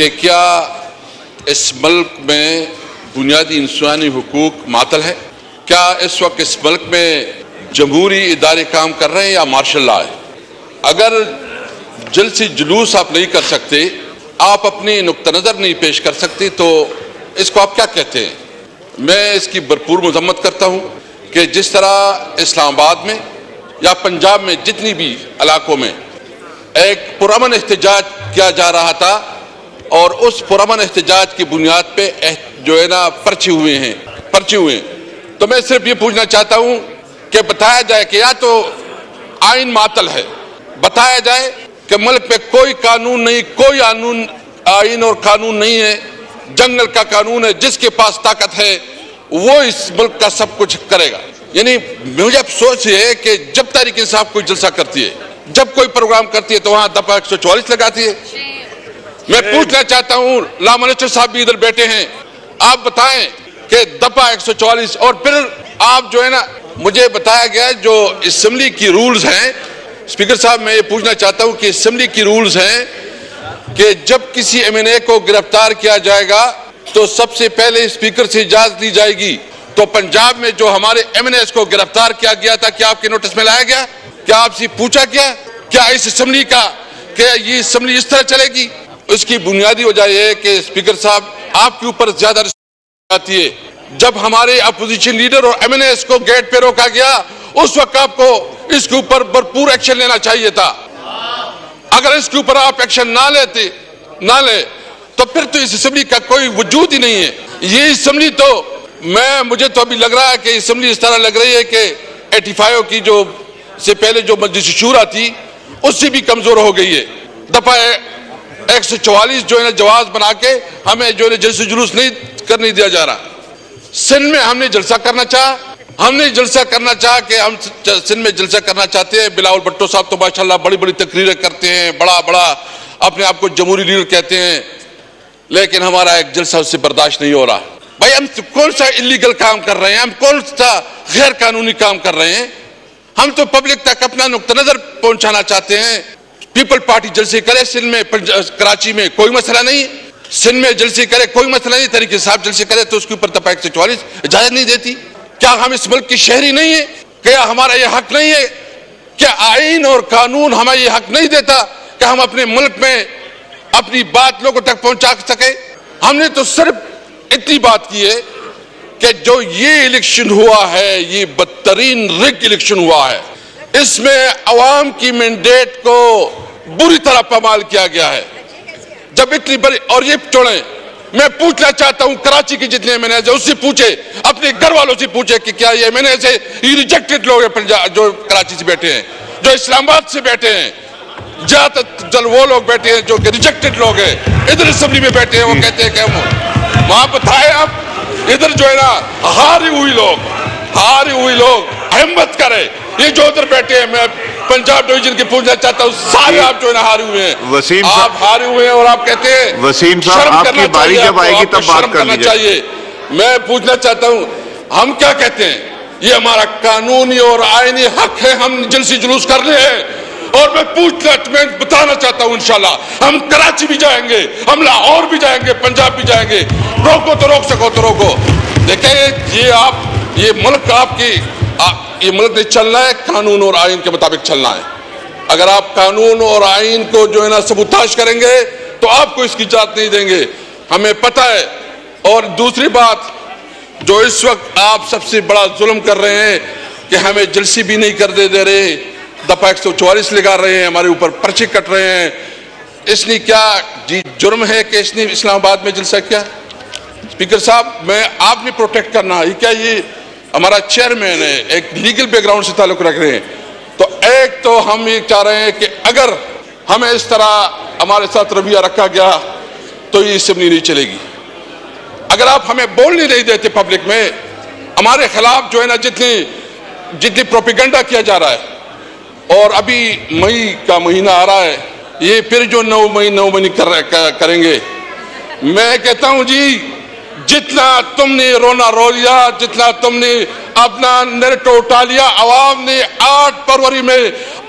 کہ کیا اس ملک میں بنیادی انسانی حقوق معطل ہے؟ کیا اس وقت اس ملک میں جمہوری ادارے کام کر رہے ہیں یا مارشل لا ہے؟ اگر جلسے جلوس آپ نہیں کر سکتے، آپ اپنی نقطہ نظر نہیں پیش کر سکتے، تو اس کو آپ کیا کہتے ہیں؟ میں اس کی بھرپور مذمت کرتا ہوں کہ جس طرح اسلام آباد میں یا پنجاب میں جتنی بھی علاقوں میں ایک پرامن احتجاج کیا جا رہا تھا اور اس پرامن احتجاج کی بنیاد پہ جو ہے نا پرچے ہوئے ہیں، تو میں صرف یہ پوچھنا چاہتا ہوں کہ بتایا جائے کہ یا تو آئین معطل ہے، بتایا جائے کہ ملک پہ کوئی قانون نہیں، کوئی آئین اور قانون نہیں ہے، جنگل کا قانون ہے، جس کے پاس طاقت ہے وہ اس ملک کا سب کچھ کرے گا۔ یعنی مجھے افسوس یہ ہے کہ جب تحریک انصاف کوئی جلسہ کرتی ہے، جب کوئی پروگرام کرتی ہے تو وہاں دفعہ 144 لگاتی ہے۔ میں پوچھنا چاہتا ہوں، لا منسٹر صاحب بھی ادھر بیٹھے ہیں، آپ بتائیں کہ دفعہ 144 اور پھر آپ جو ہے نا، مجھے بتایا گیا جو اسمبلی کی رولز ہیں، اسپیکر صاحب میں یہ پوچھنا چاہتا ہوں کہ اسمبلی کی رولز ہیں کہ جب کسی ایم این اے کو گرفتار کیا جائے گا تو سب سے پہلے اسپیکر سے اجازت لی جائے گی۔ تو پنجاب میں جو ہمارے ایم این ایز کو گرفتار کیا گیا تھا، کیا آپ کے نوٹس میں لایا گیا؟ کیا آپ سے پوچھا گیا کیا اس اسمبلی کا کہ یہ اسمبلی اس طرح چلے گی؟ اس کی بنیادی وجہ یہ ہے کہ اسپیکر صاحب آپ کے اوپر زیادہ آتی ہے۔ جب ہمارے اپوزیشن لیڈر اور ایم این ایز کو گیٹ پہ روکا گیا، اس وقت آپ کو اس کے اوپر بھرپور ایکشن لینا چاہیے تھا۔ اگر اس کے اوپر آپ ایکشن نہ لے تو پھر تو اس اسمبلی کا کوئی وجود ہی نہیں ہے۔ یہ اسمبلی تو مجھے تو ابھی لگ رہا ہے کہ اسمبلی اس طرح لگ رہی ہے کہ 85 کی جو سے پہلے جو مجلس شورا تھی اس سے بھی کمزور ہو گئی ہے۔ دفعہ 144 جو ہے نا جواز بنا کے ہمیں جو ہے جلسے جلوس نہیں کرنے دیا جا رہا۔ سندھ میں ہم نے جلسہ کرنا چاہا کہ ہم سندھ میں جلسہ کرنا چاہتے ہیں۔ بلاول بھٹو صاحب تو ماشاءاللہ بڑی بڑی تقریریں کرتے ہیں، بڑا اپنے آپ کو جمہوری لیڈر کہتے ہیں، لیکن ہمارا ایک جلسہ اس سے برداشت نہیں ہو رہا۔ بھائی ہم کون سا انلیگل کام کر رہے ہیں؟ ہم کون سا غیر قانونی کام کر رہے ہیں؟ ہم تو پبلک تک اپنا نقطہ نظر پہنچانا چاہتے ہیں۔ پیپل پارٹی جلسے کرے سندھ میں، کراچی میں کوئی مسئلہ نہیں، سندھ میں جلسے کرے کوئی مسئلہ نہیں، تحریک انصاف جلسے کرے تو اس کے اوپر دفعہ 144 اجازت نہیں دیتی۔ کیا ہم اس ملک کی شہری نہیں ہیں؟ کیا ہمارا یہ حق نہیں ہے؟ کیا آئین اور قانون ہمیں یہ حق نہیں دیتا کہ ہم اپنے ملک میں اپنی بات لوگوں تک پہنچا سکے؟ ہم نے تو صرف اتنی بات کی ہے کہ جو یہ الیکشن ہوا ہے، یہ بدترین رگ الیکشن ہوا ہے، اس میں عوام کی مینڈیٹ کو بری طرح پامال کیا گیا ہے۔ جب اتنی بڑی، اور یہ چھوڑیں، میں پوچھنا چاہتا ہوں کراچی کے جتنے ایم این ایز ہیں اس سے پوچھے، اپنے گھر والوں سے پوچھے کہ کیا یہ ایم این ایز ہے، یہ ریجیکٹڈ لوگ ہیں جو کراچی سے بیٹھے ہیں، جو اسلام آباد سے بیٹھے ہیں، زیادہ تر وہ لوگ بیٹھے ہیں جو کہ ریجیکٹڈ لوگ ہیں، ادھر اسمبلی میں بیٹھے ہیں، وہ کہتے ہیں کہ ہم وہاں بتائیں آپ، ادھر جو ہے نا ہاری ہوئی لوگ ہمت کرے، یہ جو ادھر بیٹھے ہیں، میں پنجاب ڈویژن کی پوچھنا چاہتا ہوں، سارے آپ جو ہے نا ہاری ہوئے ہیں، آپ ہاری ہوئے ہیں اور آپ کہتے ہیں وسیم صاحب آپ کی باری جب آئے گی تب بات کرنا چاہیے۔ میں پوچھنا چاہتا ہوں، ہم کیا کہتے ہیں؟ یہ ہمارا قانونی اور آئینی حق ہے، ہم جلسے جلوس کر رہے ہیں، اور میں بتانا چاہتا ہوں انشاءاللہ ہم کراچی بھی جائیں گے، ہم لاہور بھی جائیں گے، پنجاب بھی جائیں گے، روکو تو روک سکو تو روکو۔ دیکھیں یہ ملک یہ ملک نے چلنا ہے، قانون اور آئین کے مطابق چلنا ہے۔ اگر آپ قانون اور آئین کو جو ہے نا سبوتاش کریں گے تو آپ کو اس کی اجازت نہیں دیں گے، ہمیں پتہ ہے۔ اور دوسری بات، جو اس وقت آپ سب سے بڑا ظلم کر رہے ہیں کہ ہمیں جلسے بھی نہیں کر دے رہے، دفعہ 144 لگا رہے ہیں، ہمارے اوپر پرچے کٹ رہے ہیں، اس نے کیا جرم ہے کہ اس نے اسلام آباد میں جلسہ کیا؟ اسپیکر صاحب، آپ نے پروٹیکٹ کرنا ہے، کیا یہ ہمارا چیئرمین ہے، ایک لیگل بیک گراؤنڈ سے تعلق رکھ رہے ہیں، تو ایک تو ہم یہ چاہ رہے ہیں کہ اگر ہمیں اس طرح ہمارے ساتھ رویہ رکھا گیا تو یہ اسمبلی نہیں چلے گی۔ اگر آپ ہمیں بولنے نہیں دیتے پبلک میں، ہمارے خلاف جو ہے نا جتنی پروپیگنڈا کیا جا رہا ہے، اور ابھی مئی کا مہینہ آ رہا ہے، یہ پھر جو 9 مئی کریں گے، میں کہتا ہوں جی جتنا تم نے رونا رو لیا، جتنا تم نے اپنا نیریٹو اٹھا لیا، عوام نے 8 فروری میں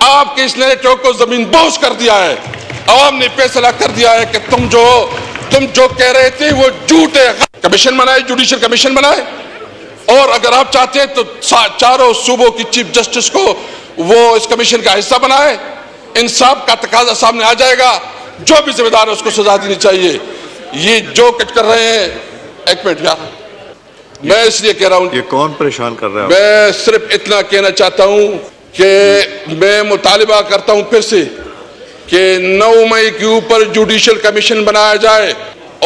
آپ کے اس نیریٹو کو زمین بوس کر دیا ہے۔ عوام نے فیصلہ کر دیا ہے کہ تم جو تم جو کہہ رہے تھے وہ جھوٹ ہے. کمیشن بنائے, جوڈیشل کمیشن بنائے, اور اگر آپ چاہتے ہیں تو چاروں صوبوں کی چیف جسٹس کو وہ اس کمیشن کا حصہ بنائے. انصاف کا تقاضا سامنے آ جائے گا, جو بھی ذمہ دار ہے اس کو سزا دینی چاہیے. یہ جو کچھ کر رہے ہیں, ایک منٹ یار, میں اس لیے کہہ رہا ہوں, یہ کون پریشان کر رہا ہے؟ میں صرف اتنا کہنا چاہتا ہوں کہ میں مطالبہ کرتا ہوں پھر سے کہ 9 مئی کے اوپر جوڈیشل کمیشن بنایا جائے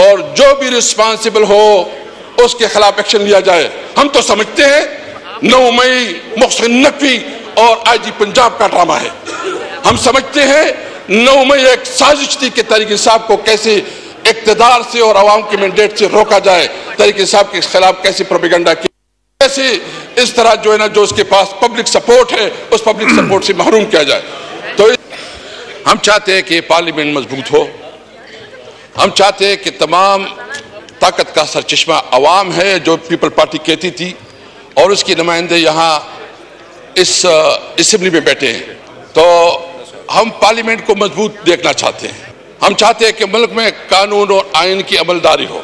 اور جو بھی رسپانسبل ہو اس کے خلاف ایکشن لیا جائے. ہم تو سمجھتے ہیں 9 مئی محسن نقوی اور آئی جی پنجاب کا ڈرامہ ہے. ہم سمجھتے ہیں 9 مئی ایک سازش تھی کہ تحریک انصاف کو کیسے اقتدار سے اور عوام کے مینڈیٹ سے روکا جائے, تحریک انصاف کے خلاف کیسے پروپیگنڈا کیا, کیسے اس طرح جو ہے نا جو اس کے پاس پبلک سپورٹ ہے اس پبلک سپورٹ سے محروم کیا جائے. تو ہم چاہتے ہیں کہ پارلیمنٹ مضبوط ہو. ہم چاہتے ہیں کہ تمام طاقت کا سرچشمہ عوام ہے جو پیپل پارٹی کہتی تھی, اور اس کی نمائندے یہاں اس اسمبلی میں بیٹھے ہیں. تو ہم پارلیمنٹ کو مضبوط دیکھنا چاہتے ہیں. ہم چاہتے ہیں کہ ملک میں قانون اور آئین کی عمل داری ہو.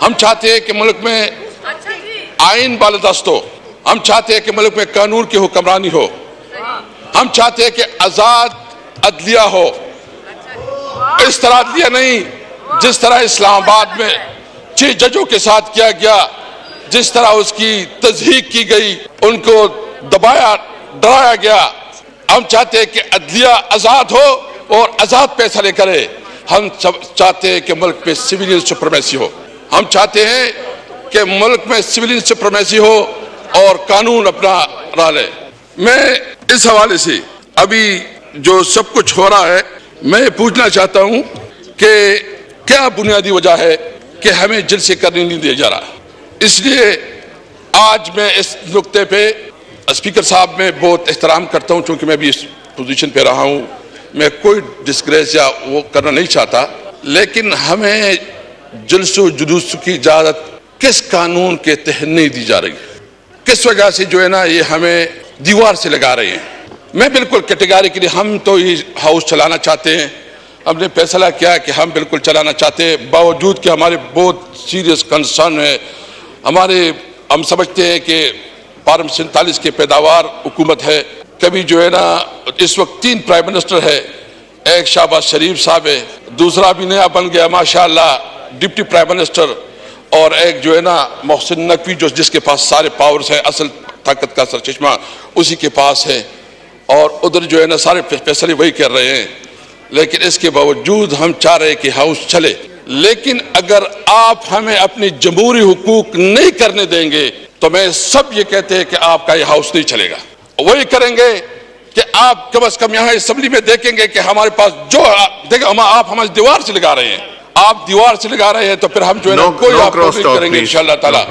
ہم چاہتے ہیں کہ ملک میں آئین بالادست ہو. ہم چاہتے ہیں کہ ملک میں قانون کی حکمرانی ہو. ہم چاہتے ہیں کہ آزاد عدلیہ ہو. اس طرح عدلیہ نہیں جس طرح اسلام آباد میں 6 ججوں کے ساتھ کیا گیا, جس طرح اس کی تضحیق کی گئی, ان کو دبایا ڈرایا گیا. ہم چاہتے ہیں کہ عدلیہ آزاد ہو اور آزاد فیصلے کرے. ہم چاہتے ہیں کہ ملک میں سویلین سپریمیسی ہو. ہم چاہتے ہیں کہ ملک میں سویلین سپریمیسی ہو اور قانون اپنا راہ لے. میں اس حوالے سے ابھی جو سب کچھ ہو رہا ہے, میں پوچھنا چاہتا ہوں کہ کیا بنیادی وجہ ہے کہ ہمیں جلسے کرنے نہیں دیا جا رہا. اس لیے آج میں اس نقطے پہ اسپیکر صاحب میں بہت احترام کرتا ہوں, چونکہ میں بھی اس پوزیشن پہ رہا ہوں, میں کوئی ڈسکریس یا وہ کرنا نہیں چاہتا, لیکن ہمیں جلسوں جلوس کی اجازت کس قانون کے تحت نہیں دی جا رہی, کس وجہ سے جو ہے نا یہ ہمیں دیوار سے لگا رہے ہیں. میں بالکل کیٹیگریکلی ہم تو یہ ہاؤس چلانا چاہتے ہیں. ہم نے فیصلہ کیا کہ ہم بالکل چلانا چاہتے ہیں, باوجود کہ ہمارے بہت سیریس کنسرن ہے. ہم سمجھتے ہیں کہ 47 کے پیداوار حکومت ہے. کبھی جو ہے نا اس وقت 3 پرائم منسٹر ہے, ایک شہباز شریف صاحب ہے, دوسرا بھی نیا بن گیا ماشاءاللہ ڈپٹی پرائم منسٹر, اور ایک جو ہے نا محسن نقوی جس کے پاس سارے پاورز ہیں, اصل طاقت کا سرچشمہ اسی کے پاس ہے, اور ادھر جو ہے نا سارے فیصلے وہی کر رہے ہیں. لیکن اس کے باوجود ہم چاہ رہے ہیں کہ ہاؤس چلے. لیکن اگر آپ ہمیں اپنی جمہوری حقوق نہیں کرنے دیں گے تو میں سب یہ کہتے ہیں کہ آپ کا یہ ہاؤس نہیں چلے گا. وہی کریں گے کہ آپ کم از کم یہاں اسمبلی میں دیکھیں گے کہ ہمارے پاس جو دیکھیں آپ ہماری دیوار سے لگا رہے ہیں, آپ دیوار سے لگا رہے ہیں, تو پھر ہم جو ہے نا کوئی آپ کو نہیں کریں گے انشاءاللہ تعالی.